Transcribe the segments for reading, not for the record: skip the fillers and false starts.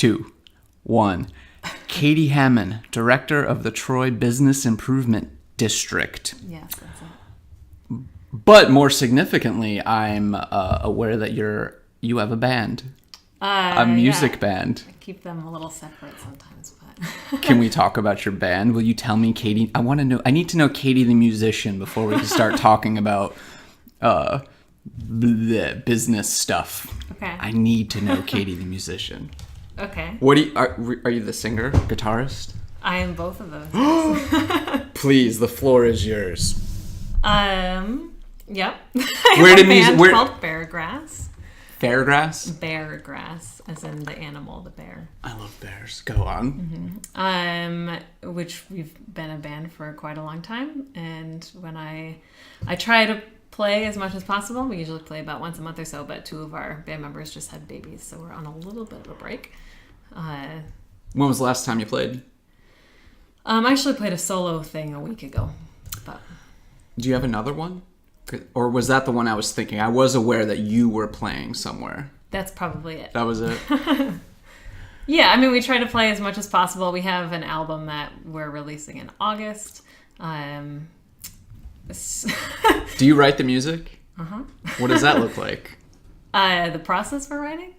2, 1. Katie Hammon, Director of the Troy Business Improvement District. Yes, that's it. But more significantly, I'm aware that you have a band. A music band. I keep them a little separate sometimes, but... Can we talk about your band? Will you tell me, Katie? I need to know Katie the musician before we can start talking about the business stuff. Okay. I need to know Katie the musician. Okay. What are you the singer, guitarist? I am both of those. Please, the floor is yours. Yep. Where did music music? called Beargrass. Fairgrass? Beargrass, as in the animal, the bear. I love bears. Go on. Which we've been a band for quite a long time, and when I try to play as much as possible. We usually play about once a month or so, but 2 of our band members just had babies, so we're on a little bit of a break. When was the last time you played? I actually played a solo thing a week ago. But do you have another one? Or was that the one I was thinking? I was aware that you were playing somewhere. That's probably it. That was it? Yeah, I mean, we try to play as much as possible. We have an album that we're releasing in August. Do you write the music? Uh-huh. What does that look like? The process for writing?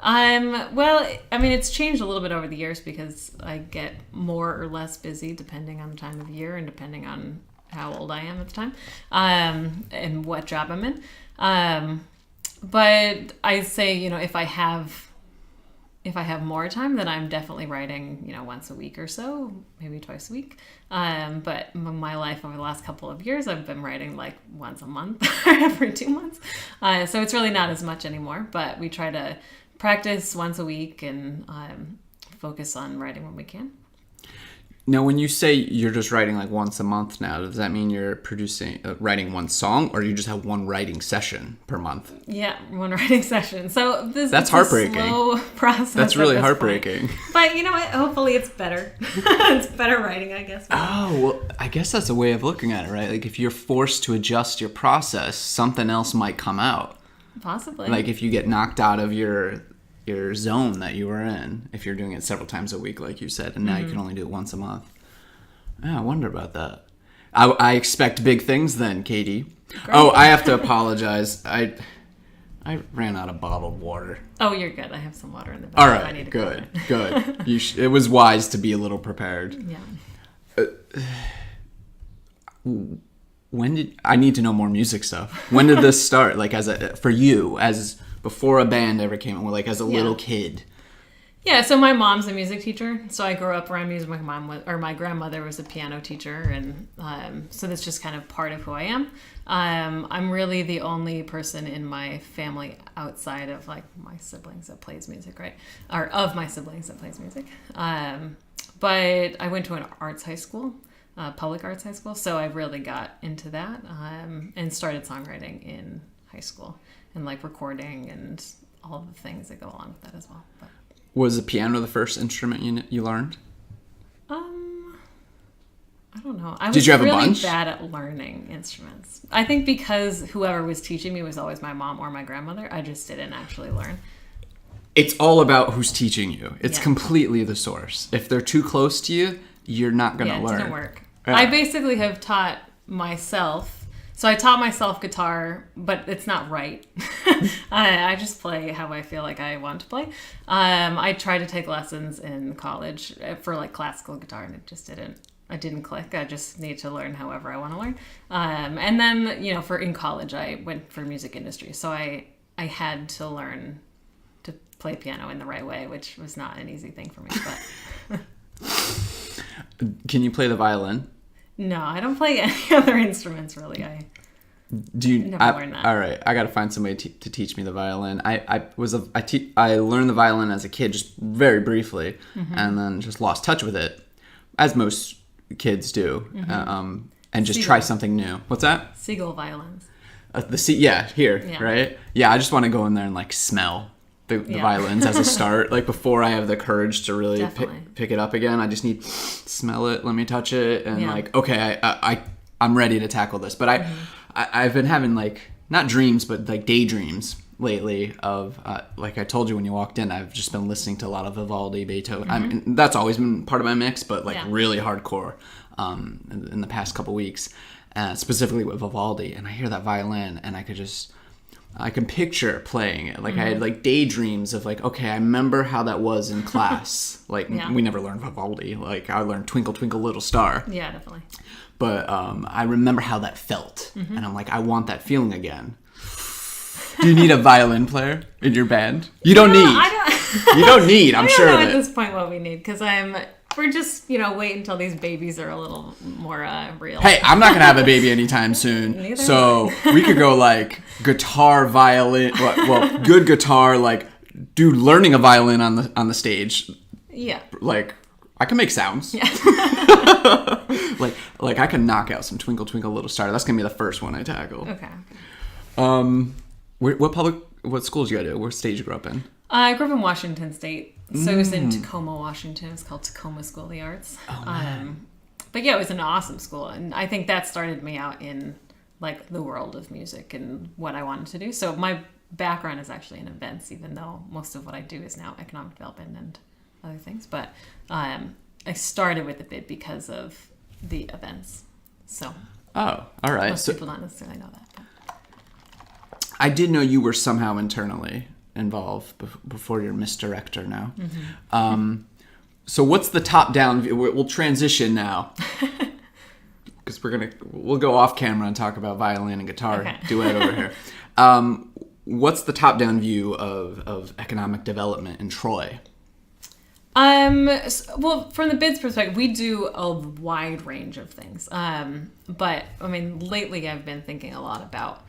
Well, I mean, it's changed a little bit over the years because I get more or less busy depending on the time of year and depending on how old I am at the time, and what job I'm in. But I say, if I have more time, then I'm definitely writing, once a week or so, maybe twice a week. But my life over the last couple of years, I've been writing like once a month, every 2 months. So it's really not as much anymore, but we try to practice once a week and focus on writing when we can. Now, when you say you're just writing like once a month now, does that mean you're writing one song, or you just have one writing session per month? Yeah, one writing session. So that's heartbreaking. A slow process. That's really heartbreaking. But you know what? Hopefully it's better. It's better writing, I guess. Oh, well, I guess that's a way of looking at it, right? Like if you're forced to adjust your process, something else might come out. Possibly. Like if you get knocked out of your zone that you were in, if you're doing it several times a week, like you said, and now you can only do it once a month. Yeah, I wonder about that. I expect big things then, Katie. Great. Oh, I have to apologize. I ran out of bottled water. Oh, you're good. I have some water in the bag. All right, good. It was wise to be a little prepared. Yeah. I need to know more music stuff. When did this start? Like for you, as before a band ever came, like as a little kid. Yeah, so my mom's a music teacher, so I grew up around music. My grandmother was a piano teacher, and so that's just kind of part of who I am. I'm really the only person in my family outside of like my siblings that plays music, right? Or of my siblings that plays music. But I went to an arts high school, public arts high school, so I really got into that and started songwriting in high school and like recording and all the things that go along with that as well. But was the piano the first instrument you learned? I don't know. I Did was you have really a bunch? bad at learning instruments. I think because whoever was teaching me was always my mom or my grandmother, I just didn't actually learn. It's all about who's teaching you. It's Yeah. completely the source. If they're too close to you, you're not going to learn. It didn't work. Yeah. I basically have taught myself. So I taught myself guitar, but it's not right. I just play how I feel like I want to play. I tried to take lessons in college for like classical guitar, and it didn't click. I just need to learn however I want to learn. And then, in college, I went for music industry. So I had to learn to play piano in the right way, which was not an easy thing for me. But Can you play the violin? no, I don't play any other instruments really. Do you never learned that. All right, I got to find somebody to teach me the violin. I learned the violin as a kid, just very briefly, and then just lost touch with it, as most kids do, and just try something new. What's that? Seagull violins. Here, right? Yeah, I just want to go in there and like smell the violins as a start. Like before I have the courage to really pick it up again, I just need to smell it, let me touch it, and like, okay, I'm ready to tackle this. But I've been having like, not dreams, but like daydreams lately of, like I told you when you walked in, I've just been listening to a lot of Vivaldi, Beethoven. I mean, that's always been part of my mix, but like really hardcore in the past couple weeks, specifically with Vivaldi. And I hear that violin and I can picture playing it. Like I had like daydreams of like, okay, I remember how that was in class. Like we never learned Vivaldi. Like I learned Twinkle Twinkle Little Star. Yeah, definitely. But I remember how that felt. And I'm like, I want that feeling again. Do you need a violin player in your band? You don't need. You don't need. I'm sure of it. I don't know at this point what we need because we're just wait until these babies are a little more real. Hey, I'm not gonna have a baby anytime soon. Neither so we could go like guitar, violin. Well, good guitar. Like, dude, learning a violin on the stage. Yeah. Like, I can make sounds. Yeah. like I can knock out some Twinkle Twinkle Little Star. That's gonna be the first one I tackle. Okay. What schools you go to? What state you grew up in? I grew up in Washington State. So it was in Tacoma, Washington. It's called Tacoma School of the Arts. Oh, man. But yeah, it was an awesome school. And I think that started me out in like the world of music and what I wanted to do. So my background is actually in events, even though most of what I do is now economic development and other things. But I started with the bid because of the events. So all right. Most people don't necessarily know that. But. I did know you were somehow internally involved before you're Miss Director now. So what's the top-down view? We'll transition now. Because we'll go off camera and talk about violin and guitar duet over here. What's the top-down view of economic development in Troy? Well, from the bids perspective, we do a wide range of things. But I mean, lately I've been thinking a lot about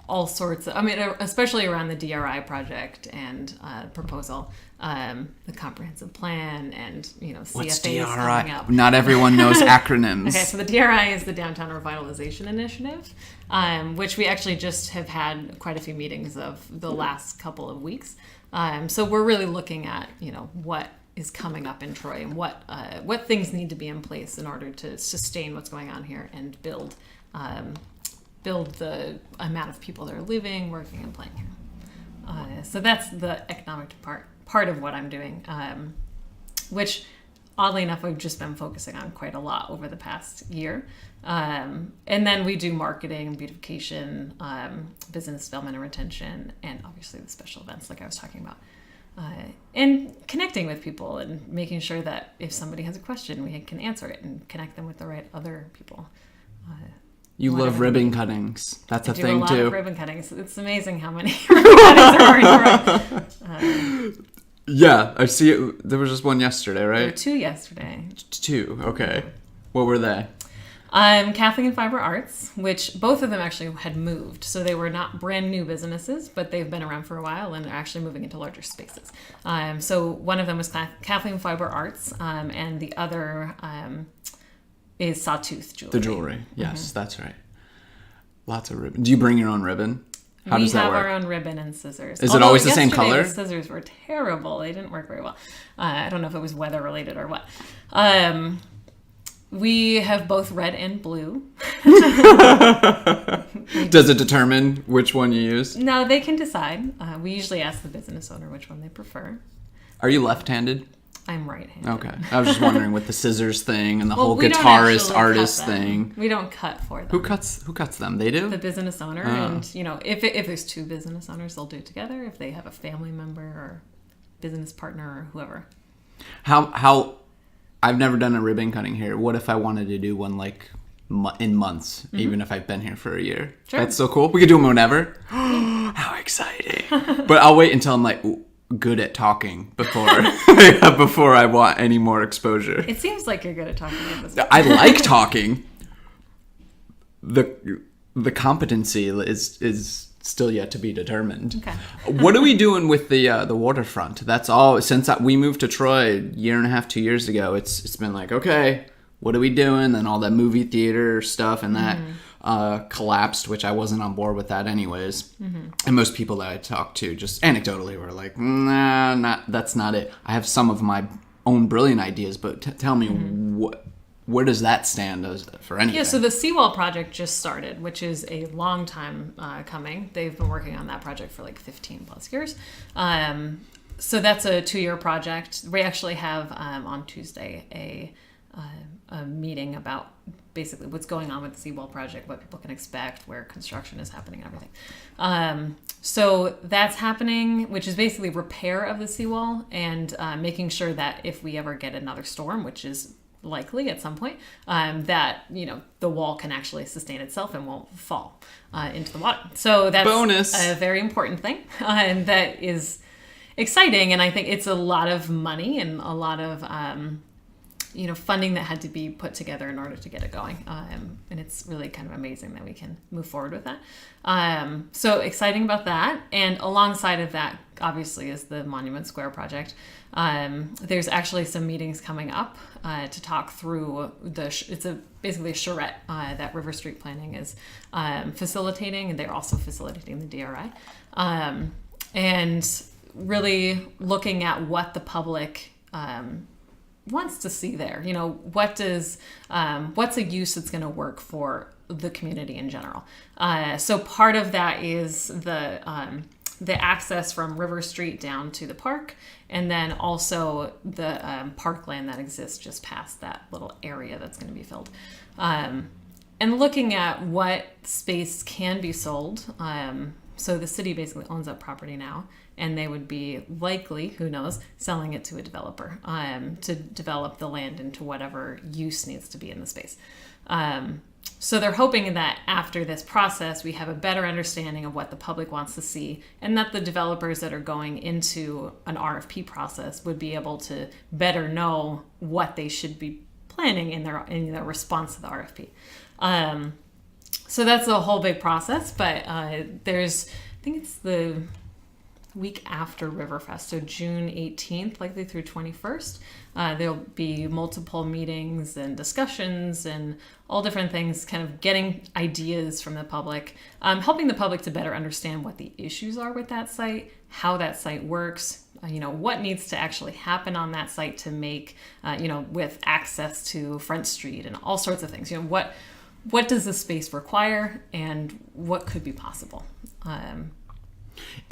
all sorts of, especially around the DRI project and proposal, the comprehensive plan and, CFAs What's coming up. Not everyone knows acronyms. Okay, so the DRI is the Downtown Revitalization Initiative, which we actually just have had quite a few meetings of the last couple of weeks. So we're really looking at, what is coming up in Troy and what things need to be in place in order to sustain what's going on here and build the amount of people that are living, working, and playing here. So that's the economic part of what I'm doing, which oddly enough I've just been focusing on quite a lot over the past year. And then we do marketing, beautification, business development and retention, and obviously the special events like I was talking about. And connecting with people and making sure that if somebody has a question, we can answer it and connect them with the right other people. You love ribbon cuttings. That's a thing, too. I do a lot of ribbon cuttings. It's amazing how many ribbon cuttings there are in Troy. Yeah, I see it. There was just one yesterday, right? There were 2 yesterday. 2, okay. What were they? Kathleen and Fiber Arts, which both of them actually had moved. So they were not brand new businesses, but they've been around for a while and they're actually moving into larger spaces. So one of them was Kathleen Fiber Arts, and the other is Sawtooth Jewelry. The jewelry, yes, that's right. Lots of ribbon. Do you bring your own ribbon? How does that work? We have our own ribbon and scissors. Is it always the same color? The scissors were terrible. They didn't work very well. I don't know if it was weather related or what. We have both red and blue. Does it determine which one you use? No, they can decide. We usually ask the business owner which one they prefer. Are you left-handed? I'm right-handed. Okay. I was just wondering with the scissors thing and the whole guitarist artist thing. We don't cut for them. Who cuts them? They do? The business owner. And, if there's 2 business owners, they'll do it together. If they have a family member or business partner or whoever. How I've never done a ribbon cutting here. What if I wanted to do one like in months, even if I've been here for a year? Sure. That's so cool. We could do them whenever. How exciting. But I'll wait until I'm like good at talking before I want any more exposure. It seems like you're good at talking at this point. I like talking. The competency is still yet to be determined. Okay. What are we doing with the waterfront? That's all. Since we moved to Troy 1.5 years, 2 years ago, it's been like, okay, what are we doing? Then all that movie theater stuff and that collapsed, which I wasn't on board with that anyways. And most people that I talked to just anecdotally were like, nah, that's not it. I have some of my own brilliant ideas, but tell me where does that stand for anything? Yeah, so the seawall project just started, which is a long time coming. They've been working on that project for like 15 plus years. So that's a 2-year project. We actually have on Tuesday a meeting about basically what's going on with the seawall project, what people can expect, where construction is happening, and everything. So that's happening, which is basically repair of the seawall and making sure that if we ever get another storm, which is likely at some point, that the wall can actually sustain itself and won't fall into the water. So that's bonus. A very important thing, and that is exciting. And I think it's a lot of money and a lot of funding that had to be put together in order to get it going. And it's really kind of amazing that we can move forward with that. So exciting about that. And alongside of that, obviously, is the Monument Square project. There's actually some meetings coming up to talk through it's basically a charrette that River Street Planning is facilitating, and they're also facilitating the DRI. And really looking at what the public wants to see there. What's a use that's going to work for the community in general. So part of that is the access from River Street down to the park, and then also the parkland that exists just past that little area that's going to be filled. And looking at what space can be sold. So the city basically owns that property now, and they would be likely, who knows, selling it to a developer to develop the land into whatever use needs to be in the space. So they're hoping that after this process, we have a better understanding of what the public wants to see, and that the developers that are going into an RFP process would be able to better know what they should be planning in their response to the RFP. So that's a whole big process, but I think it's the week after Riverfest, so June 18th, likely through 21st. There'll be multiple meetings and discussions and all different things, kind of getting ideas from the public, helping the public to better understand what the issues are with that site, how that site works, what needs to actually happen on that site to make, with access to Front Street and all sorts of things. What does the space require, and what could be possible?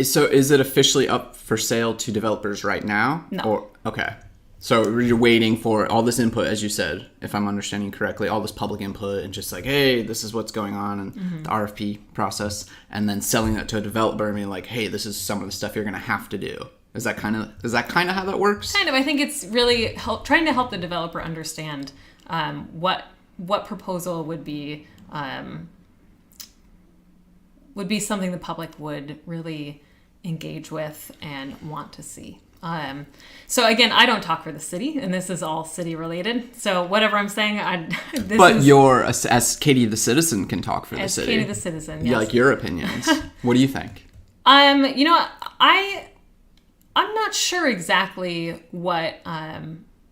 So is it officially up for sale to developers right now? No. Okay. So you're waiting for all this input, as you said, if I'm understanding correctly, all this public input and just like, hey, this is what's going on in the RFP process, and then selling that to a developer and being like, hey, this is some of the stuff you're going to have to do. Is that kind of how that works? Kind of. I think it's really trying to help the developer understand what proposal would be something the public would really engage with and want to see. So again, I don't talk for the city, and this is all city related. So whatever I'm saying, you're as Katie the citizen can talk for the city. As Katie the citizen, yes. Yeah, like your opinions. What do you think? I'm not sure exactly what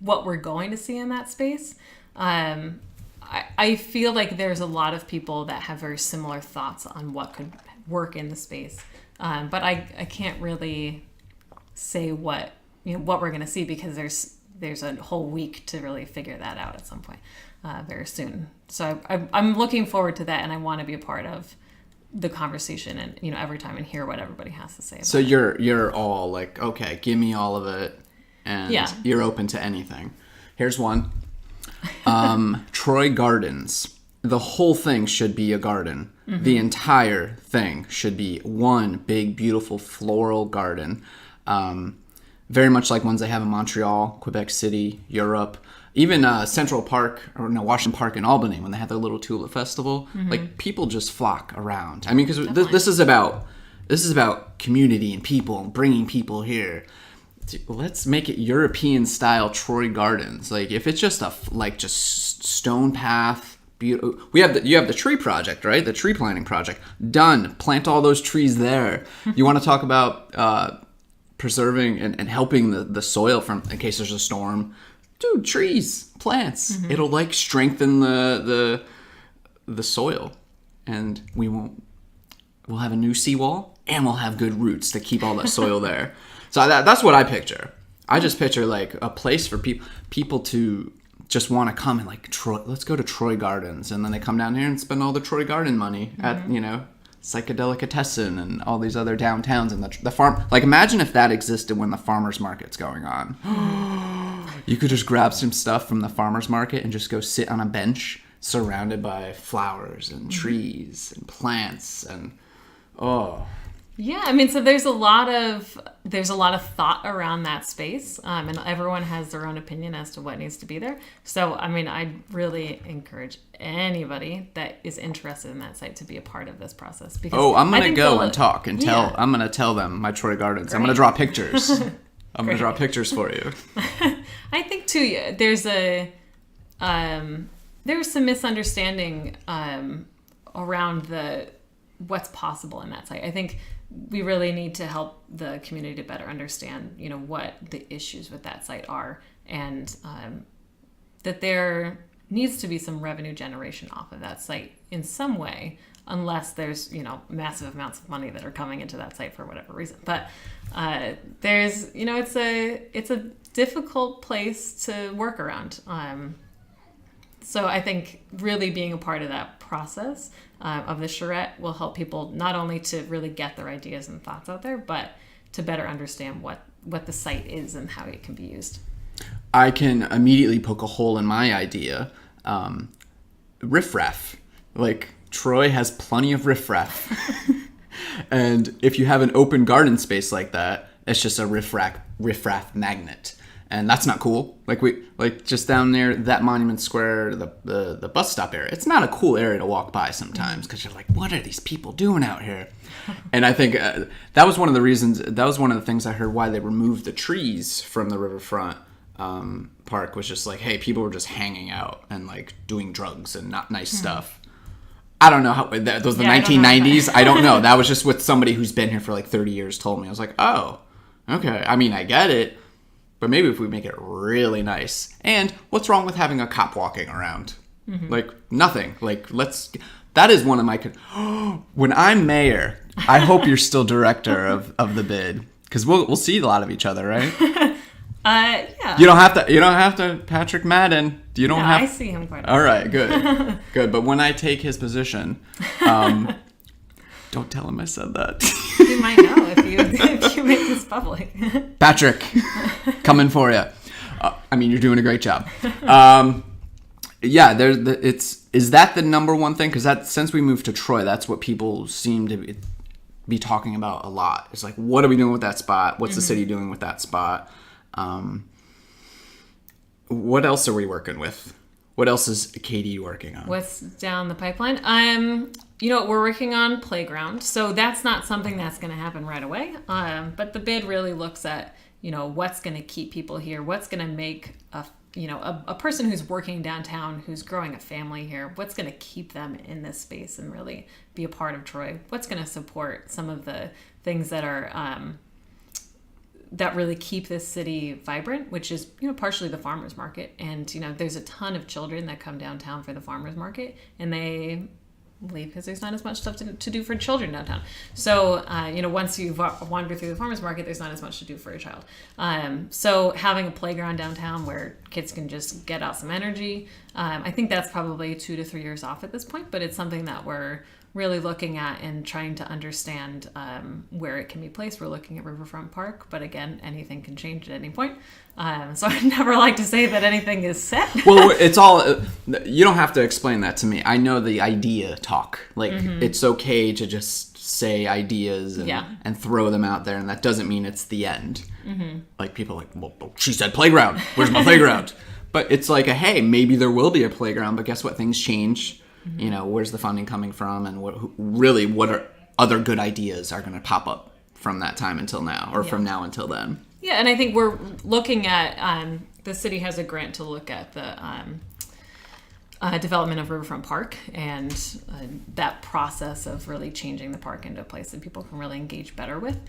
we're going to see in that space. I feel like there's a lot of people that have very similar thoughts on what could work in the space, but I can't really say what we're going to see, because there's a whole week to really figure that out at some point very soon. So I'm looking forward to that, and I want to be a part of the conversation and every time and hear what everybody has to say about so you're all like, okay, give me all of it, and you're open to anything. Here's one. Troy Gardens. The whole thing should be a garden. Mm-hmm. The entire thing should be one big, beautiful floral garden. Very much like ones they have in Montreal, Quebec City, Europe. Even Washington Park in Albany, when they have their little tulip festival. Mm-hmm. Like, people just flock around. I mean, because this is about community and people and bringing people here. Let's make it European style Troy Gardens. Like, if it's just just stone path, you have the tree project, right? The tree planting project done. Plant all those trees there. You want to talk about preserving and helping the soil in case there's a storm. Dude, trees, plants. Mm-hmm. It'll strengthen the soil, and we'll have a new seawall, and we'll have good roots to keep all that soil there. So that's what I picture. I just picture a place for people to just want to come and like Troy. Let's go to Troy Gardens, and then they come down here and spend all the Troy Garden money at Psychedelicatessen and all these other downtowns and the farm. Like, imagine if that existed when the farmers market's going on. You could just grab some stuff from the farmers market and just go sit on a bench surrounded by flowers and trees and plants and Yeah, I mean, so there's a lot of thought around that space, and everyone has their own opinion as to what needs to be there. So, I mean, I really encourage anybody that is interested in that site to be a part of this process. Because I'm gonna go and talk and tell. Yeah. I'm gonna tell them my Troy Gardens. Great. I'm gonna draw pictures. I'm gonna draw pictures for you. I think too. There's some misunderstanding around what's possible in that site. I think we really need to help the community to better understand, what the issues with that site are, and that there needs to be some revenue generation off of that site in some way, unless there's, massive amounts of money that are coming into that site for whatever reason. But there's, it's a difficult place to work around. So I think really being a part of that process of the charrette will help people not only to really get their ideas and thoughts out there, but to better understand what the site is and how it can be used. I can immediately poke a hole in my idea. Riffraff. Like, Troy has plenty of riffraff. And if you have an open garden space like that, it's just a riffraff magnet. And that's not cool. Like just down there, that Monument Square, the bus stop area. It's not a cool area to walk by sometimes because you're like, what are these people doing out here? And I think that was one of the reasons. That was one of the things I heard why they removed the trees from the riverfront park, was just like, hey, people were just hanging out and like doing drugs and not nice stuff. I don't know how those the 1990s. I don't know. That was just what somebody who's been here for like 30 years told me. I was like, oh, okay. I mean, I get it. But maybe if we make it really nice. And what's wrong with having a cop walking around? Mm-hmm. Like, nothing. Like, that is one of my... When I'm mayor, I hope you're still director of the bid. Because we'll see a lot of each other, right? Yeah. You don't have to, Patrick Madden. I see him quite a lot. All right, good. Good. But when I take his position, don't tell him I said that. He might know if you make this public. Patrick, coming for you. You're doing a great job. Yeah, is that the number one thing? Because since we moved to Troy, that's what people seem to be talking about a lot. It's like, what are we doing with that spot? What's the city doing with that spot? What else are we working with? What else is Katie working on? What's down the pipeline? We're working on playground. So that's not something that's going to happen right away. But the bid really looks at, what's going to keep people here. What's going to make a person who's working downtown, who's growing a family here, what's going to keep them in this space and really be a part of Troy? What's going to support some of the things that are that really keep this city vibrant, which is, partially the farmers market. And, there's a ton of children that come downtown for the farmers market, and they leave because there's not as much stuff to do for children downtown. So, once you wander through the farmers market, there's not as much to do for a child. So having a playground downtown where kids can just get out some energy, I think that's probably 2 to 3 years off at this point, but it's something that we're really looking at and trying to understand where it can be placed. We're looking at Riverfront Park, but again, anything can change at any point. So I never like to say that anything is set. Well, it's all, you don't have to explain that to me. I know the idea talk. Like, it's okay to just say ideas and throw them out there, and that doesn't mean it's the end. Mm-hmm. Like, people are like, well, she said playground. Where's my playground? But it's like, hey, maybe there will be a playground, but guess what? Things change. Mm-hmm. Where's the funding coming from, and what are other good ideas are going to pop up from that time until now, or from now until then. Yeah, and I think we're looking at, the city has a grant to look at the development of Riverfront Park and that process of really changing the park into a place that people can really engage better with.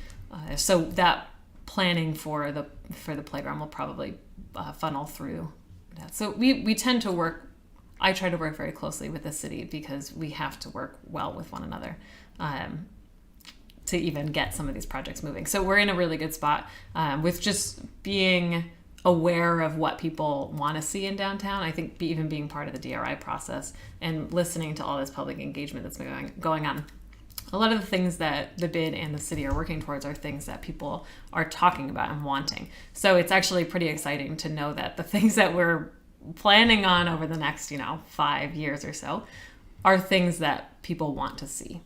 So that planning for the playground will probably funnel through that. So we tend to work. I try to work very closely with the city because we have to work well with one another to even get some of these projects moving. So we're in a really good spot with just being aware of what people want to see in downtown. I think even being part of the DRI process and listening to all this public engagement that's been going on. A lot of the things that the bid and the city are working towards are things that people are talking about and wanting. So it's actually pretty exciting to know that the things that we're planning on over the next, 5 years or so are things that people want to see.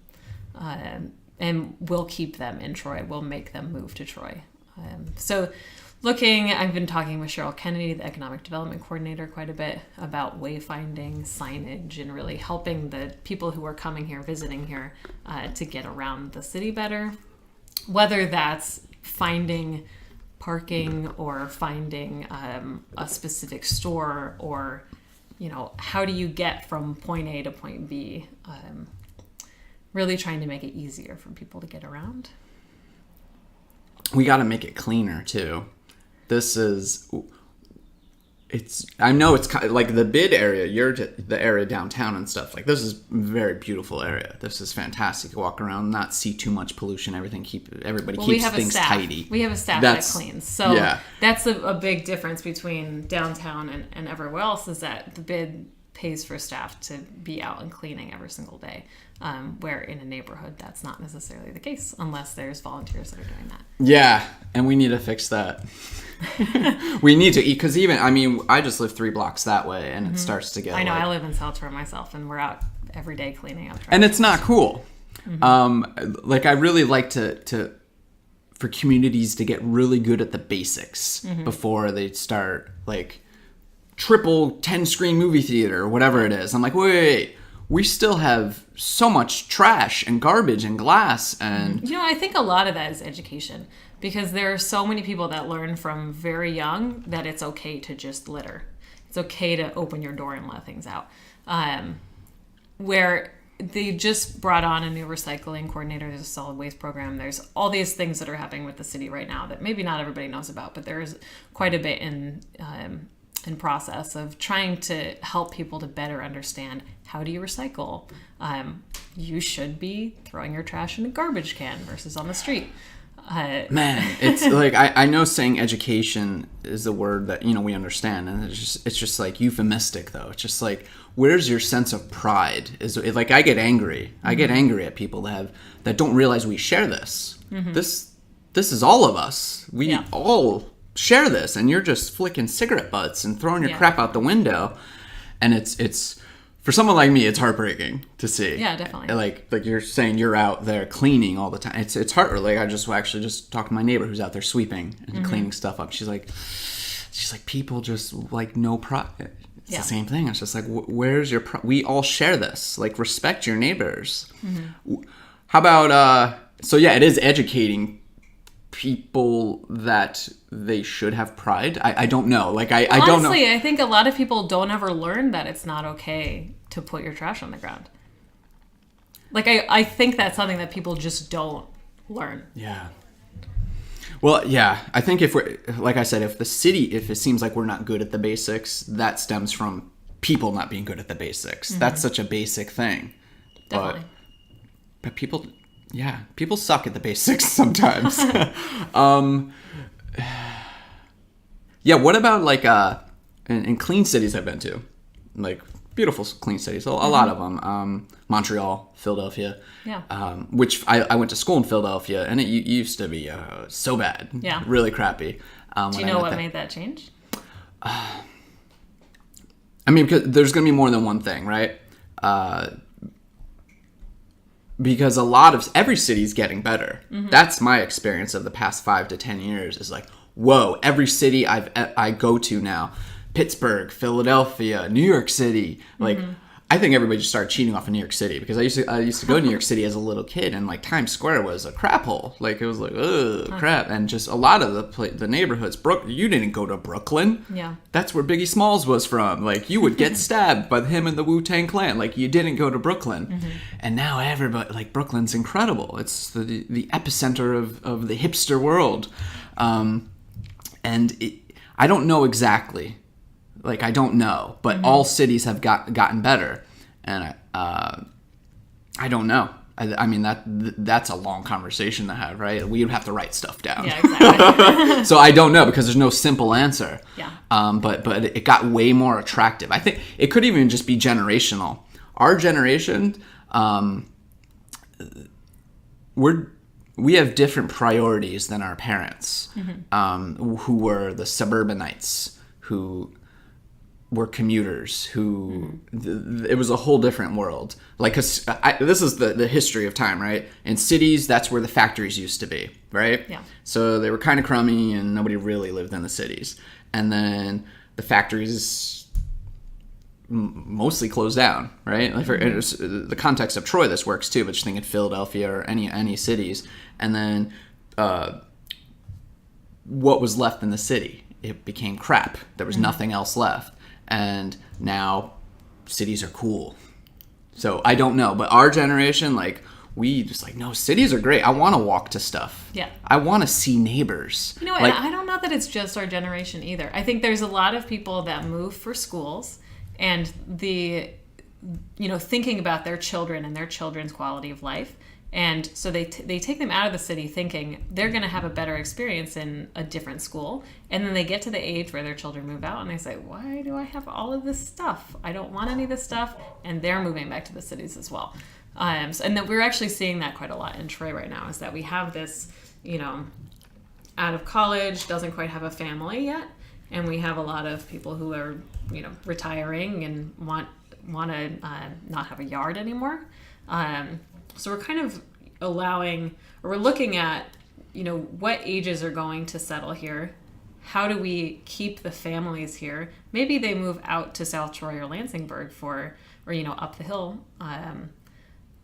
And we'll keep them in Troy. We'll make them move to Troy. I've been talking with Cheryl Kennedy, the Economic Development Coordinator, quite a bit about wayfinding, signage, and really helping the people who are coming here, visiting here, to get around the city better. Whether that's finding parking or finding a specific store, or, how do you get from point A to point B? Really trying to make it easier for people to get around. We got to make it cleaner too. I know it's kind of like the bid area, the area downtown and stuff. Like, this is a very beautiful area. This is fantastic. You walk around, not see too much pollution. Everybody keeps things tidy. We have a staff that cleans. So that's a big difference between downtown and everywhere else, is that the bid pays for staff to be out and cleaning every single day. Where in a neighborhood, that's not necessarily the case unless there's volunteers that are doing that. Yeah, and we need to fix that. We need to eat, because I just live 3 blocks that way, and it starts to get. I know, I live in South Troy myself, and we're out every day cleaning up. And it's not cool. I really like to for communities to get really good at the basics before they start, like, triple 10-screen movie theater or whatever it is. I'm like, wait. We still have so much trash and garbage and glass and... I think a lot of that is education, because there are so many people that learn from very young that it's okay to just litter. It's okay to open your door and let things out. Where they just brought on a new recycling coordinator, there's a solid waste program. There's all these things that are happening with the city right now that maybe not everybody knows about, but there is quite a bit in process of trying to help people to better understand, how do you recycle? You should be throwing your trash in a garbage can versus on the street. Man, it's like, I know saying education is a word that, we understand, and it's just like euphemistic, though. It's just like, where's your sense of pride? I get angry. I get angry at people that don't realize we share this. This is all of us. We all share this, and you're just flicking cigarette butts and throwing your crap out the window, and it's for someone like me, it's heartbreaking to see. Yeah, definitely. Like you're saying, you're out there cleaning all the time. It's hard. Like, I just talked to my neighbor who's out there sweeping and cleaning stuff up. She's like people just, like, no pride. It's the same thing. It's just like, where's your pride? We all share this. Like, respect your neighbors. How about it is educating people that they should have pride. I don't know. Like, I don't know. Honestly, I think a lot of people don't ever learn that it's not okay to put your trash on the ground. Like, I think that's something that people just don't learn. Yeah. Well, yeah. I think if it seems like we're not good at the basics, that stems from people not being good at the basics. That's such a basic thing. Definitely. But people... Yeah, people suck at the basics sometimes. What about, like, in clean cities I've been to? Like, beautiful clean cities, a lot of them. Montreal, Philadelphia. Yeah. Which I went to school in Philadelphia, and it used to be so bad. Yeah. Really crappy. Do you know what made that change? Because there's going to be more than one thing, right? Because every city's getting better. That's my experience of the past 5 to 10 years, is like, whoa, every city I go to now, Pittsburgh, Philadelphia, New York City, like, I think everybody just started cheating off of New York City, because I used to go to New York City as a little kid, and, like, Times Square was a crap hole. Like, it was like, ugh, crap. And just a lot of the neighborhoods, you didn't go to Brooklyn. Yeah. That's where Biggie Smalls was from. Like, you would get stabbed by him and the Wu-Tang Clan. Like, you didn't go to Brooklyn. And now everybody, like, Brooklyn's incredible. It's the epicenter of the hipster world. I don't know exactly. Like, I don't know, but all cities have gotten better, and I don't know. I mean, that's a long conversation to have, right? We would have to write stuff down. Yeah, exactly. So I don't know, because there's no simple answer. Yeah. But it got way more attractive. I think it could even just be generational. Our generation, we have different priorities than our parents, who were the suburbanites, who were commuters, who it was a whole different world. Like, 'cause this is the history of time, right? In cities, that's where the factories used to be, right? Yeah. So they were kind of crummy, and nobody really lived in the cities. And then the factories mostly closed down, right? Like, for the context of Troy, this works too, but just think in Philadelphia or any cities. And then what was left in the city? It became crap. There was nothing else left. And now cities are cool. So I don't know, but our generation, like, we just like, no, cities are great. I want to walk to stuff. Yeah. I want to see neighbors. You know, like, and I don't know that it's just our generation either. I think there's a lot of people that move for schools, and thinking about their children and their children's quality of life. And so they take them out of the city thinking they're going to have a better experience in a different school. And then they get to the age where their children move out and they say, why do I have all of this stuff? I don't want any of this stuff. And they're moving back to the cities as well. And that we're actually seeing that quite a lot in Troy right now, is that we have this, out of college, doesn't quite have a family yet. And we have a lot of people who are, retiring and want to not have a yard anymore. So we're kind of we're looking at, what ages are going to settle here. How do we keep the families here? Maybe they move out to South Troy or Lansingburg or up the hill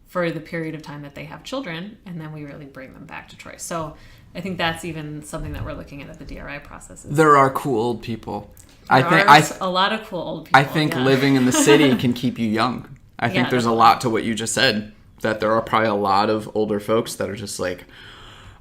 for the period of time that they have children, and then we really bring them back to Troy. So I think that's even something that we're looking at the DRI process. There are cool old people. There are a lot of cool old people. I think living in the city can keep you young. I think there's a lot to what you just said. That there are probably a lot of older folks that are just like,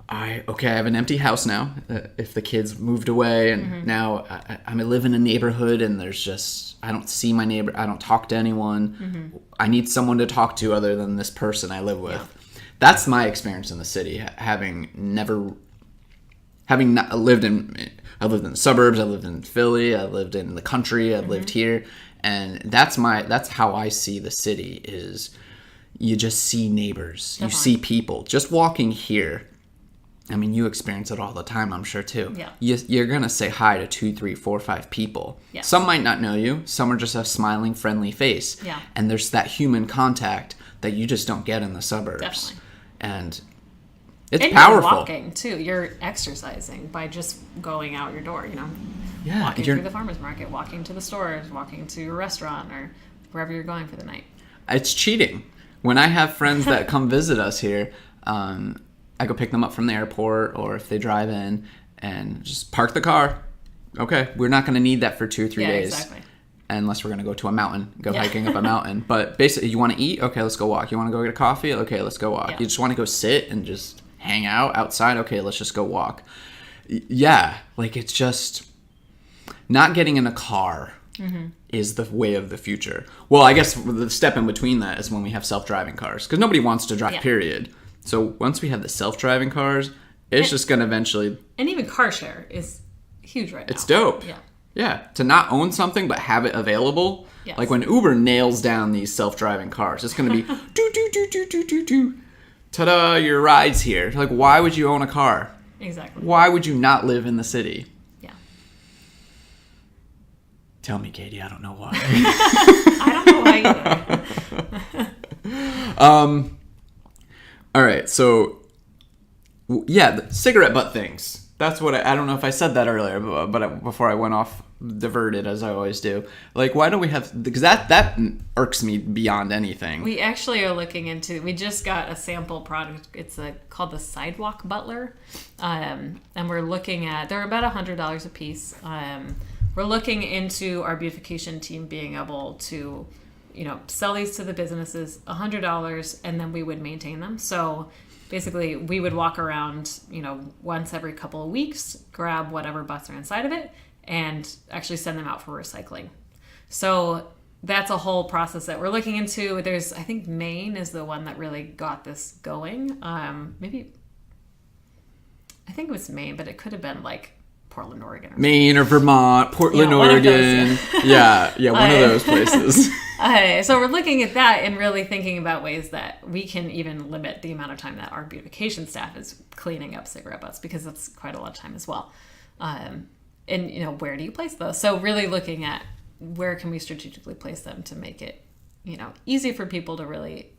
I have an empty house now. If the kids moved away, and now I live in a neighborhood, and there's just, I don't see my neighbor. I don't talk to anyone. I need someone to talk to other than this person I live with. Yeah. That's my experience in the city. Having not lived in, I lived in the suburbs. I lived in Philly. I lived in the country. I lived here, and that's how I see the city is. You just see neighbors. You see people. Just walking here, I mean, you experience it all the time, I'm sure, too. Yeah. You're going to say hi to 2, 3, 4, 5 people. Yes. Some might not know you. Some are just a smiling, friendly face. Yeah. And there's that human contact that you just don't get in the suburbs. Definitely. And it's and powerful. You're walking, too. You're exercising by just going out your door, Yeah. Walking through the farmer's market, walking to the stores, walking to a restaurant, or wherever you're going for the night. It's cheating. When I have friends that come visit us here, I go pick them up from the airport, or if they drive in, and just park the car. Okay, we're not going to need that for 2 or 3 days. Exactly. Unless we're going to go to a mountain, hiking up a mountain. But basically, you want to eat? Okay, let's go walk. You want to go get a coffee? Okay, let's go walk. Yeah. You just want to go sit and just hang out outside? Okay, let's just go walk. Yeah, like it's just not getting in a car. Is the way of the future. Well, I guess the step in between that is when we have self-driving cars, because nobody wants to drive, period. So once we have the self-driving cars, it's just going to eventually... And even car share is huge right now. It's dope. Yeah. Yeah. To not own something but have it available. Yes. Like when Uber nails down these self-driving cars, it's going to be do. Ta-da, your ride's here. Like, why would you own a car? Exactly. Why would you not live in the city? Tell me, Katie. I don't know why. I don't know why either. All right. So, the cigarette butt things. That's what I don't know if I said that earlier, but before I went off diverted, as I always do. Like, why don't we have... Because that irks me beyond anything. We actually are looking into... We just got a sample product. It's called the Sidewalk Butler. And we're looking at... They're about $100 a piece. We're looking into our beautification team being able to, sell these to the businesses, $100, and then we would maintain them. So basically, we would walk around, once every couple of weeks, grab whatever butts are inside of it, and actually send them out for recycling. So that's a whole process that we're looking into. I think Maine is the one that really got this going. Maybe, I think it was Maine, but it could have been like Portland, Oregon. Maine or Vermont, Portland, Oregon. Yeah, one of those places. So we're looking at that and really thinking about ways that we can even limit the amount of time that our beautification staff is cleaning up cigarette butts, because that's quite a lot of time as well. And, where do you place those? So really looking at where can we strategically place them to make it, easy for people to really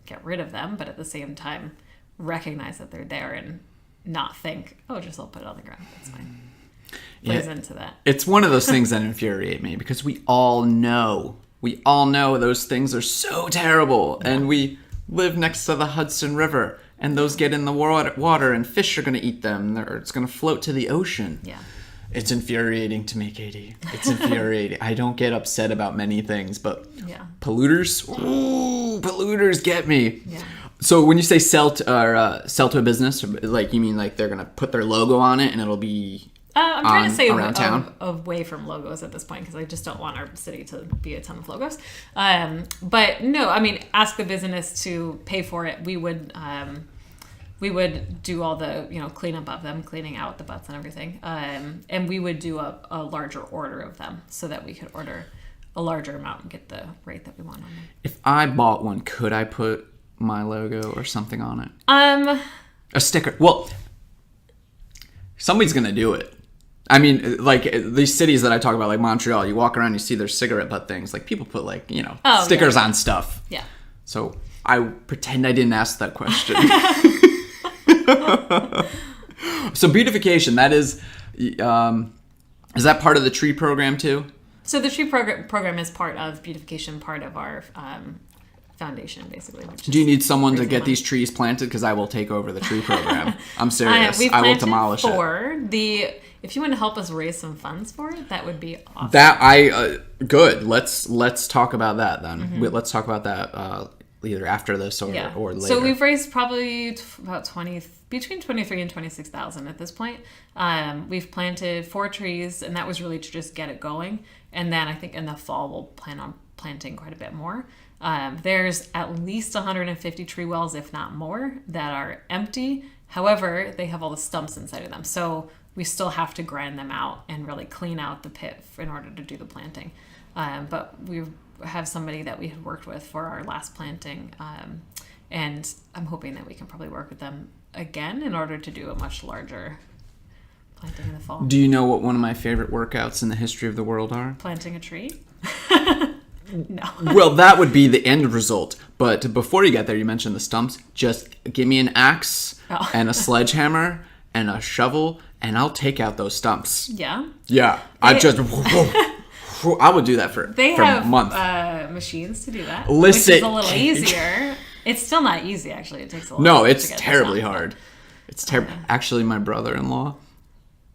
get rid of them, but at the same time recognize that they're there and not think, oh, I'll put it on the ground. That's fine. Plays into that. It's one of those things that infuriate me, because we all know those things are so terrible, and we live next to the Hudson River, and those get in the water and fish are going to eat them, or it's going to float to the ocean. Yeah. It's infuriating to me, Katie. It's infuriating. I don't get upset about many things, but polluters get me. Yeah. So when you say sell to a business, like, you mean like they're going to put their logo on it and it'll be I'm trying to say town? away from logos at this point, because I just don't want our city to be a ton of logos. But no, I mean, ask the business to pay for it. We would do all the cleanup of them, cleaning out the butts and everything, and we would do a larger order of them so that we could order a larger amount and get the rate that we want on them. If I bought one, could I put my logo or something on it? A sticker. Well, somebody's gonna do it. I mean, like these cities that I talk about, like Montreal, you walk around, you see their cigarette butt things. Like, people put stickers on stuff. Yeah. So I pretend I didn't ask that question. So beautification, that is that part of the tree program too? So the tree program is part of beautification, part of our foundation, basically. Do you need someone to get these trees planted? Because I will take over the tree program. I'm serious. I will demolish it. If you want to help us raise some funds for it, that would be awesome. Good. Let's talk about that then. Mm-hmm. Let's talk about that either after this or later. So we've raised probably about between 23 and 26,000 at this point. We've planted 4 trees, and that was really to just get it going. And then I think in the fall we'll plan on planting quite a bit more. There's at least 150 tree wells, if not more, that are empty. However, they have all the stumps inside of them. So we still have to grind them out and really clean out the pit in order to do the planting. But we have somebody that we had worked with for our last planting. And I'm hoping that we can probably work with them again in order to do a much larger planting in the fall. Do you know what one of my favorite workouts in the history of the world are? Planting a tree? No. Well, that would be the end result. But before you get there, you mentioned the stumps. Just give me an axe and a sledgehammer and a shovel, and I'll take out those stumps. Yeah? Yeah. I would do that for a month. Machines to do that. Listen. Which is a little easier. It's still not easy, actually. It takes a lot. No, it's terribly hard. It's terrible. Actually, my brother-in-law,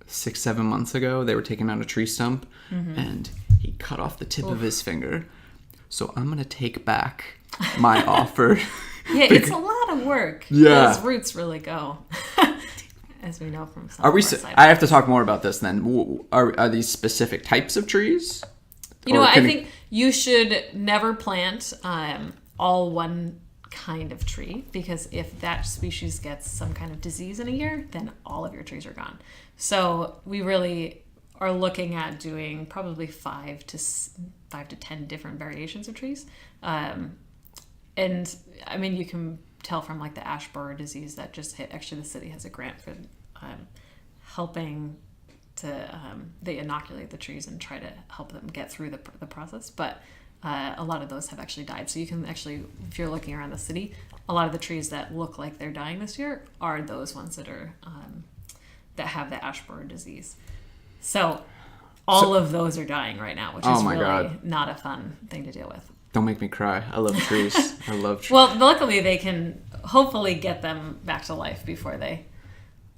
6-7 months ago, they were taking out a tree stump, and he cut off the tip of his finger. So I'm going to take back my offer. Yeah, it's a lot of work. Yeah. Those roots really go, as we know from some I have to talk more about this then. Are these specific types of trees? I think you should never plant all one kind of tree, because if that species gets some kind of disease in a year, then all of your trees are gone. So we really are looking at doing probably 5 to 10 different variations of trees. And I mean, you can tell from like the ash borer disease that just hit. Actually, the city has a grant for helping to they inoculate the trees and try to help them get through the process. But a lot of those have actually died. So you can actually, if you're looking around the city, a lot of the trees that look like they're dying this year are those ones that are that have the ash borer disease. So all of those are dying right now, which is really not a fun thing to deal with. Don't make me cry. I love trees. I love trees. Well, luckily they can hopefully get them back to life before they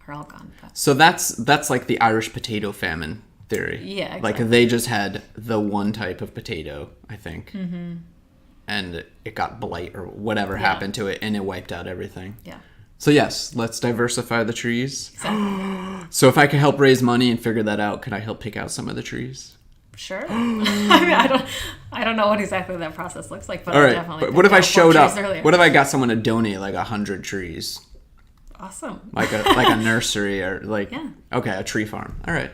are all gone. But. So that's like the Irish potato famine theory. Yeah, exactly. Like they just had the one type of potato, I think. Mm-hmm. And it got blight or whatever happened to it, and it wiped out everything. Yeah. So yes, let's diversify the trees. Exactly. So if I can help raise money and figure that out, could I help pick out some of the trees? Sure. I mean, I don't know what exactly that process looks like, but All I right. definitely. But what if I showed up? Earlier. What if I got someone to donate like 100 trees? Awesome. Like a nursery or like okay, a tree farm. All right.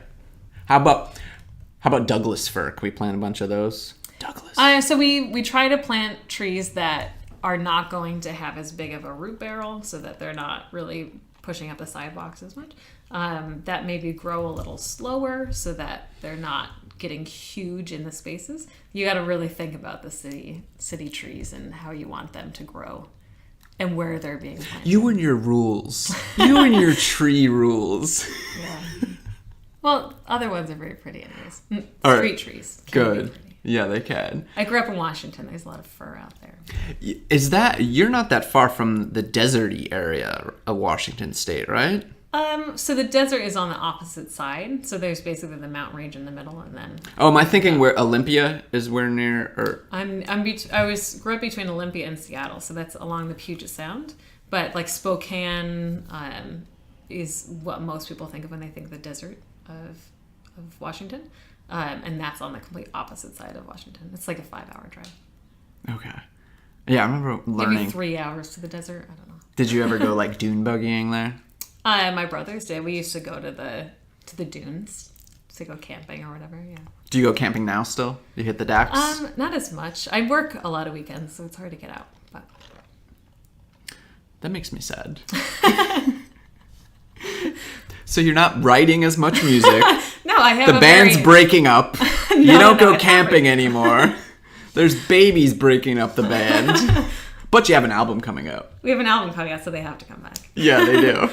How about Douglas fir? Can we plant a bunch of those? Douglas. So we try to plant trees that are not going to have as big of a root barrel, so that they're not really pushing up the sidewalks as much. That maybe grow a little slower, so that they're not getting huge in the spaces. You got to really think about the city trees and how you want them to grow and where they're being planted. You and your rules. You and your tree rules. Yeah. Well, other ones are very pretty anyways. All Street right. trees. Good. Yeah, they can. I grew up in Washington. There's a lot of fir out there. You're not that far from the deserty area of Washington State, right? So the desert is on the opposite side. So there's basically the mountain range in the middle, and then. Oh, am I thinking where Olympia is? Where near? Or grew up between Olympia and Seattle, so that's along the Puget Sound. But like Spokane is what most people think of when they think of the desert of Washington, and that's on the complete opposite side of Washington. It's like a 5-hour drive. Okay. Yeah, I remember learning. Maybe 3 hours to the desert. I don't know. Did you ever go like dune buggying there? My brothers did. We used to go to the dunes to go camping or whatever. Yeah. Do you go camping now still? You hit the decks? Not as much. I work a lot of weekends, so it's hard to get out. But that makes me sad. So you're not writing as much music. No, I have. The band's breaking up. You don't go camping anymore. There's babies breaking up the band. But you have an album coming out. We have an album coming out, so they have to come back. Yeah, they do.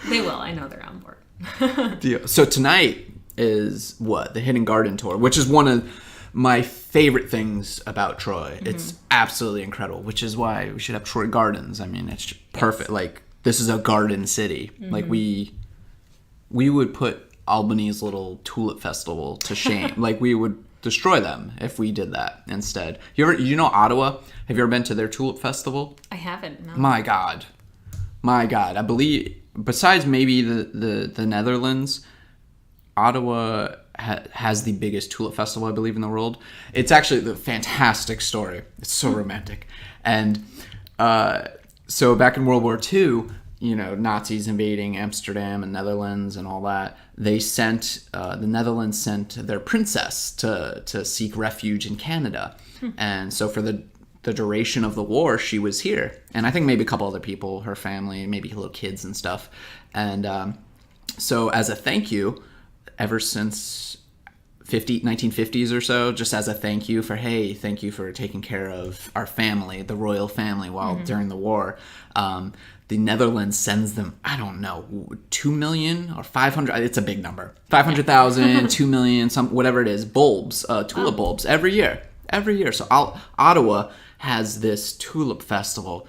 They will. I know they're on board. So tonight is what? The Hidden Garden Tour, which is one of my favorite things about Troy. Mm-hmm. It's absolutely incredible, which is why we should have Troy Gardens. I mean, it's perfect. Yes. Like, this is a garden city. Mm-hmm. Like, we would put Albany's little tulip festival to shame. Like, we would destroy them if we did that instead. You know Ottawa? Have you ever been to their tulip festival? I haven't, no. My God. I believe, besides maybe the Netherlands, Ottawa has the biggest tulip festival, I believe, in the world. It's actually a fantastic story. It's so romantic. And so back in World War II, Nazis invading Amsterdam and Netherlands and all that, they sent, the Netherlands sent their princess to seek refuge in Canada. And so for the duration of the war, she was here. And I think maybe a couple other people, her family, maybe little kids and stuff. And so as a thank you, ever since 1950s or so, just as a thank you for, hey, thank you for taking care of our family, the royal family, while during the war, the Netherlands sends them, I don't know, 2 million or 500, it's a big number, 500,000, 2 million, whatever it is, bulbs, tulip bulbs every year. So Ottawa has this tulip festival.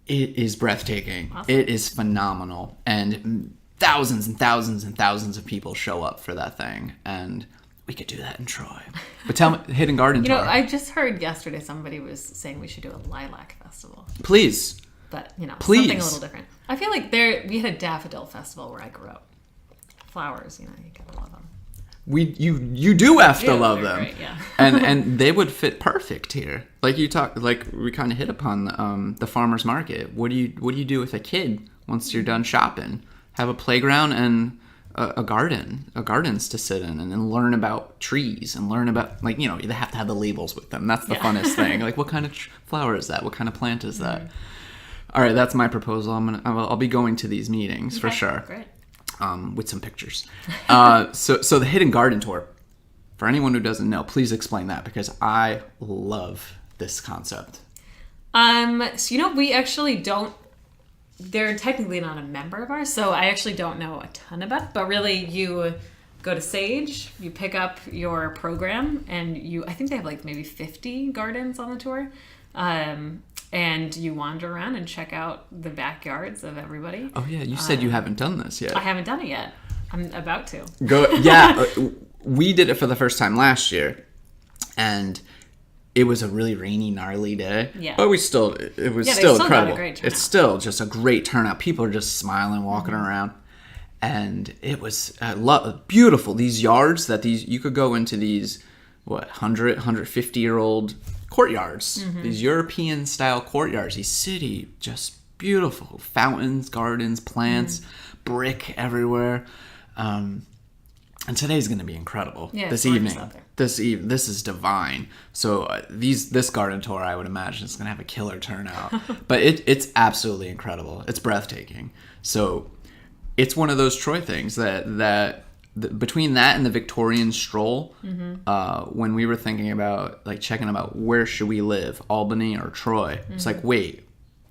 It is breathtaking. Awesome. It is phenomenal. And thousands and thousands and thousands of people show up for that thing. And we could do that in Troy. But tell me, Hidden Garden Tour. I just heard yesterday somebody was saying we should do a lilac festival. Please. But, Please. Something a little different. I feel like we had a daffodil festival where I grew up. Flowers, you gotta love them. You do have to love them. Great, yeah. and they would fit perfect here. Like we kind of hit upon the farmer's market. What do you do with a kid once you're done shopping? Have a playground and a gardens to sit in, and then learn about trees and learn about they have to have the labels with them. That's the funnest thing. Like, what kind of flower is that? What kind of plant is that? All right, that's my proposal. I'll be going to these meetings for sure. Great. With some pictures. So the Hidden Garden Tour, for anyone who doesn't know, please explain that, because I love this concept. So we actually don't, they're technically not a member of ours, so I actually don't know a ton about it, but really you go to Sage, you pick up your program, and I think they have like maybe 50 gardens on the tour. And you wander around and check out the backyards of everybody. Oh yeah, you said you haven't done this yet. I haven't done it yet. I'm about to. We did it for the first time last year, and it was a really rainy, gnarly day. Yeah. But it was still incredible. It's still just a great turnout. People are just smiling, walking around. And it was beautiful. These yards you could go into these, 150-year-old courtyards. These European style courtyards. These city, just beautiful. Fountains, gardens, plants, brick everywhere. And today's going to be incredible. Yeah, this evening. This is divine. So this garden tour, I would imagine, is going to have a killer turnout. But it's absolutely incredible. It's breathtaking. So it's one of those Troy things that between that and the Victorian stroll, when we were thinking about like checking about where should we live, Albany or Troy, it's like, wait,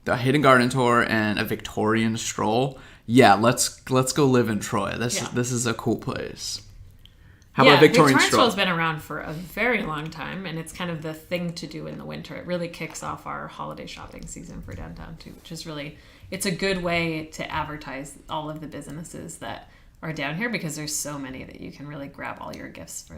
a hidden garden tour and a Victorian stroll. Yeah, let's go live in Troy. This is a cool place. How about Victorian stroll? Stroll's been around for a very long time, and it's kind of the thing to do in the winter. It really kicks off our holiday shopping season for downtown too, which is really, it's a good way to advertise all of the businesses that are down here, because there's so many that you can really grab all your gifts for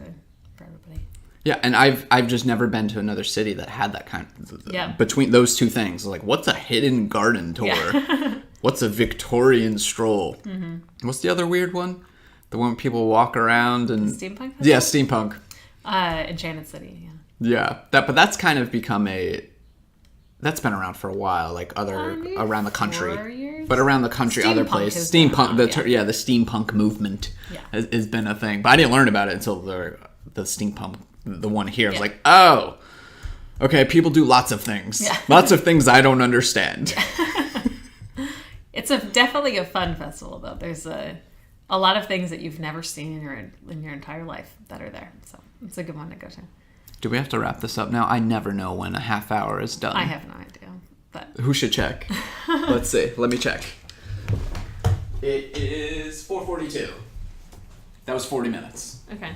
everybody. Yeah, and I've just never been to another city that had that kind of between those two things. Like, what's a hidden garden tour? Yeah. What's a Victorian stroll? What's the other weird one? The one people walk around and steampunk. Yeah, steampunk. Enchanted City. Yeah, but that's kind of become that's been around for a while, like around the country. 4 years? But around the country, other places. Steampunk, the steampunk movement has been a thing. But I didn't learn about it until the steampunk, the one here. I was like, oh, okay, people do lots of things. Yeah. Lots of things I don't understand. It's definitely a fun festival, though. There's a lot of things that you've never seen in your entire life that are there. So it's a good one to go to. Do we have to wrap this up now? I never know when a half hour is done. I have no idea. But who should check? Let's see. Let me check. It is 4:42. That was 40 minutes. Okay.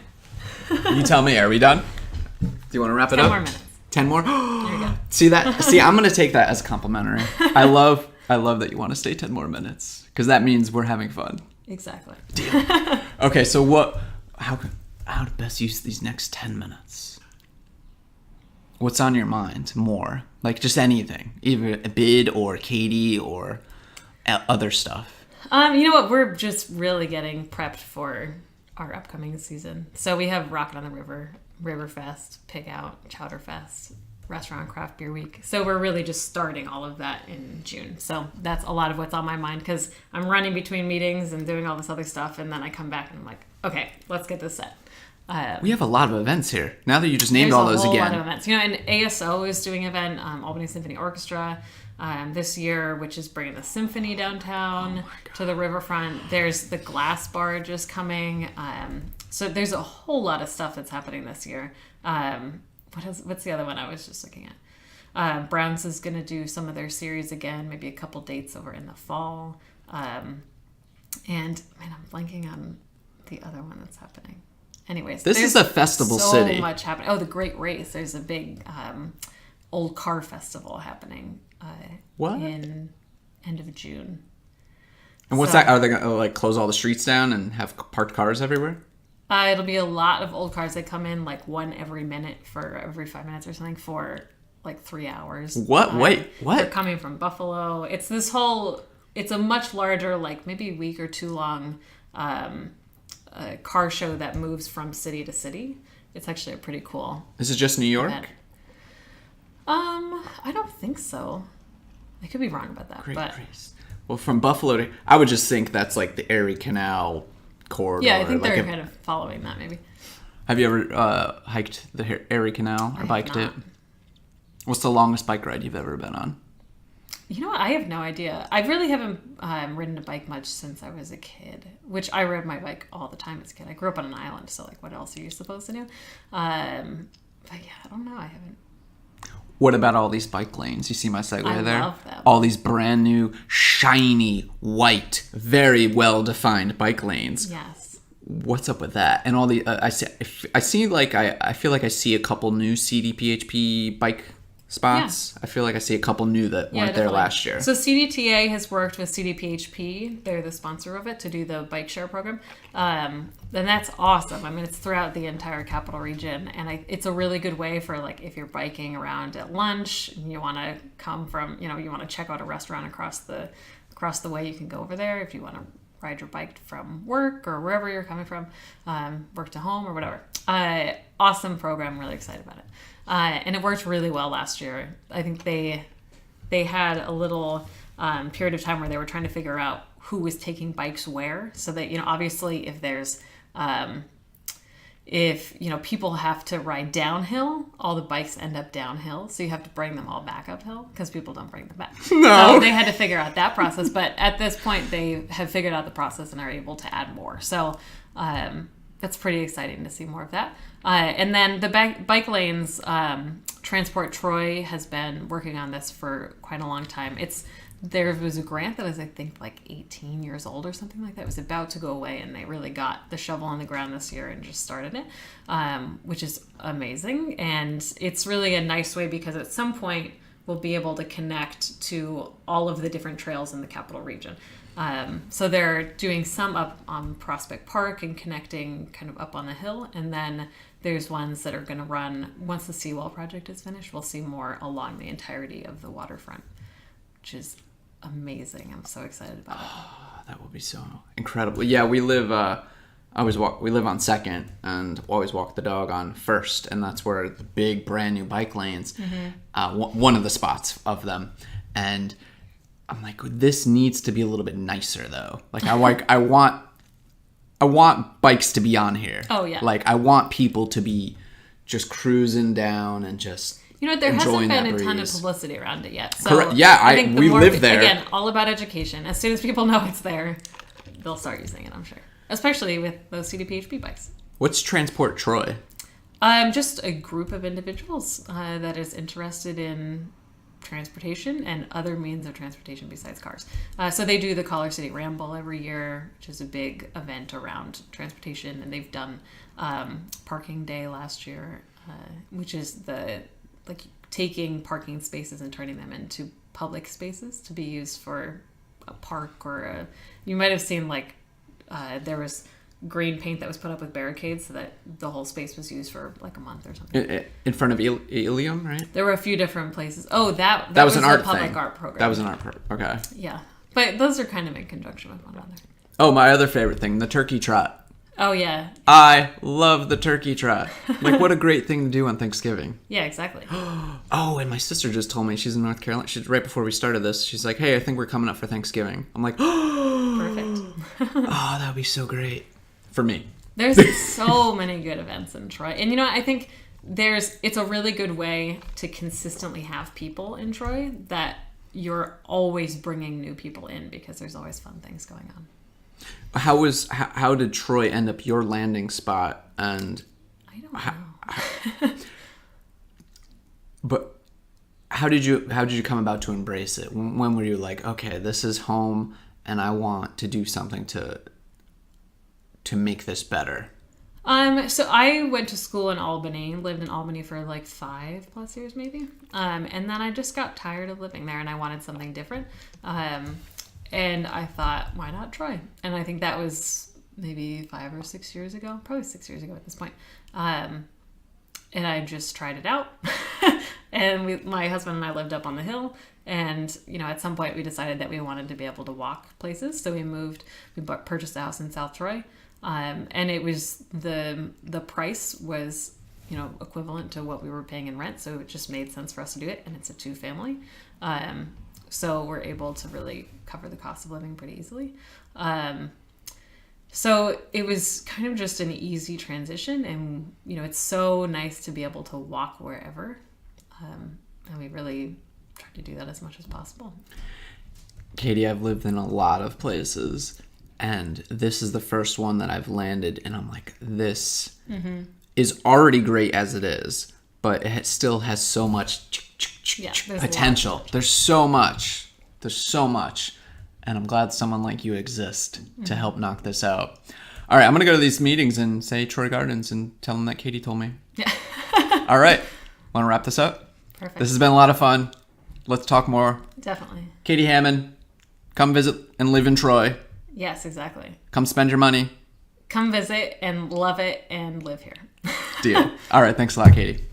You tell me. Are we done? Do you want to wrap it up? 10 more minutes. 10 more? There you go. See, I'm going to take that as complimentary. I love that you want to stay 10 more minutes, because that means we're having fun. Exactly. Deal. Okay, so how to best use these next 10 minutes? What's on your mind more? Like just anything, either a bid or Katie or other stuff. You know what? We're just really getting prepped for our upcoming season. So we have Rocket on the River, Riverfest, Pig Out, Chowderfest, Restaurant Craft Beer Week. So we're really just starting all of that in June. So that's a lot of what's on my mind, because I'm running between meetings and doing all this other stuff, and then I come back and I'm like, okay, let's get this set. We have a lot of events here. Now that you just named all those again. There's a whole lot of events. You know, and ASO is doing an event, Albany Symphony Orchestra, this year, which is bringing the symphony downtown to the riverfront. There's the Glass Barge is coming. So there's a whole lot of stuff that's happening this year. What's the other one I was just looking at? Browns is going to do some of their series again, maybe a couple dates over in the fall. And man, I'm blanking on the other one that's happening. Anyways, this is a festival city. So much happening. Oh, the Great Race. There's a big old car festival happening in end of June. And what's that? Are they going to close all the streets down and have parked cars everywhere? It'll be a lot of old cars that come in, like one every minute for every 5 minutes or something for like 3 hours. What? Wait, what? They're coming from Buffalo. It's a much larger, like maybe a week or two long car show that moves from city to city. It's actually a pretty cool. Is it just New York? Event. I don't think so. I could be wrong about that. Great Race. Well, from Buffalo to, I would just think that's like the Erie Canal corridor. Yeah, I think they're kind of following that maybe. Have you ever hiked the Erie Canal or biked it? What's the longest bike ride you've ever been on? You know what? I have no idea. I really haven't ridden a bike much since I was a kid, which I rode my bike all the time as a kid. I grew up on an island, so like what else are you supposed to do? But yeah, I don't know. I haven't. What about all these bike lanes? You see my segue there? I love them. All these brand new, shiny, white, very well-defined bike lanes. Yes. What's up with that? And all the I feel like I see a couple new CDPHP bike spots. Yeah. I feel like I see a couple new that weren't there last year. So CDTA has worked with CDPHP. They're the sponsor of it to do the bike share program. And that's awesome. I mean, it's throughout the entire capital region. And it's a really good way for like if you're biking around at lunch and you want to come from, you want to check out a restaurant across the way, you can go over there. If you want to ride your bike from work or wherever you're coming from, work to home or whatever. Awesome program. Really excited about it. And it worked really well last year. I think they had a little period of time where they were trying to figure out who was taking bikes where, so that, obviously if there's people have to ride downhill, all the bikes end up downhill, so you have to bring them all back uphill because people don't bring them back. No. So they had to figure out that process, but at this point they have figured out the process and are able to add more. So that's pretty exciting to see more of that. And then the bike lanes, Transport Troy has been working on this for quite a long time. There was a grant that was, I think, like 18 years old or something like that. It was about to go away, and they really got the shovel on the ground this year and just started it, which is amazing. And it's really a nice way because at some point we'll be able to connect to all of the different trails in the capital region. So they're doing some up on Prospect Park and connecting kind of up on the hill. And then there's ones that are going to run, once the seawall project is finished, we'll see more along the entirety of the waterfront, which is amazing. I'm so excited about it. That will be so incredible. Yeah, we live on 2nd and always walk the dog on 1st, and that's where the big brand new bike lanes, one of the spots of them. And I'm like, this needs to be a little bit nicer though. Like I want bikes to be on here. Oh yeah. Like I want people to be just cruising down and just there hasn't been a ton of breeze. Publicity around it yet. So correct. Yeah, I think we live there. Again, all about education. As soon as people know it's there, they'll start using it, I'm sure. Especially with those CDPHP bikes. What's Transport Troy? Just a group of individuals that is interested in transportation and other means of transportation besides cars. So they do the Collar City Ramble every year, which is a big event around transportation, and they've done Parking Day last year, which is taking parking spaces and turning them into public spaces to be used for a park or you might have seen there was green paint that was put up with barricades so that the whole space was used for like a month or something. In front of Ilium, right? There were a few different places. Oh, that was an art public thing. Art program. That was an art program. Okay. Yeah. But those are kind of in conjunction with one another. Oh, my other favorite thing, the turkey trot. Oh, yeah. I love the turkey trot. Like, what a great thing to do on Thanksgiving. Yeah, exactly. Oh, and my sister just told me, she's in North Carolina. Right before we started this, she's like, hey, I think we're coming up for Thanksgiving. I'm like, Perfect. Oh, that would be so great. For me. There's so many good events in Troy. And I think it's a really good way to consistently have people in Troy that you're always bringing new people in because there's always fun things going on. How did Troy end up your landing spot? And I don't know. But how did you come about to embrace it? When were you like, okay, this is home and I want to do something to make this better? So I went to school in Albany, lived in Albany for like 5+ years maybe. And then I just got tired of living there and I wanted something different. And I thought, why not Troy? And I think that was maybe 5 or 6 years ago, probably 6 years ago at this point. And I just tried it out. And my husband and I lived up on the hill. And, at some point we decided that we wanted to be able to walk places. So we purchased a house in South Troy. And it was the price was, equivalent to what we were paying in rent. So it just made sense for us to do it. And it's a 2-family. So we're able to really cover the cost of living pretty easily. So it was kind of just an easy transition. And, it's so nice to be able to walk wherever. And we really try to do that as much as possible. Katie, I've lived in a lot of places. And this is the first one that I've landed. And I'm like, this is already great as it is. But it still has so much potential. There's so much. And I'm glad someone like you exists to help knock this out. All right, I'm going to go to these meetings and say Troy Gardens and tell them that Katie told me. Yeah. All right. Want to wrap this up? Perfect. This has been a lot of fun. Let's talk more. Definitely. Katie Hammon, come visit and live in Troy. Yes, exactly. Come spend your money. Come visit and love it and live here. Deal. All right. Thanks a lot, Katie.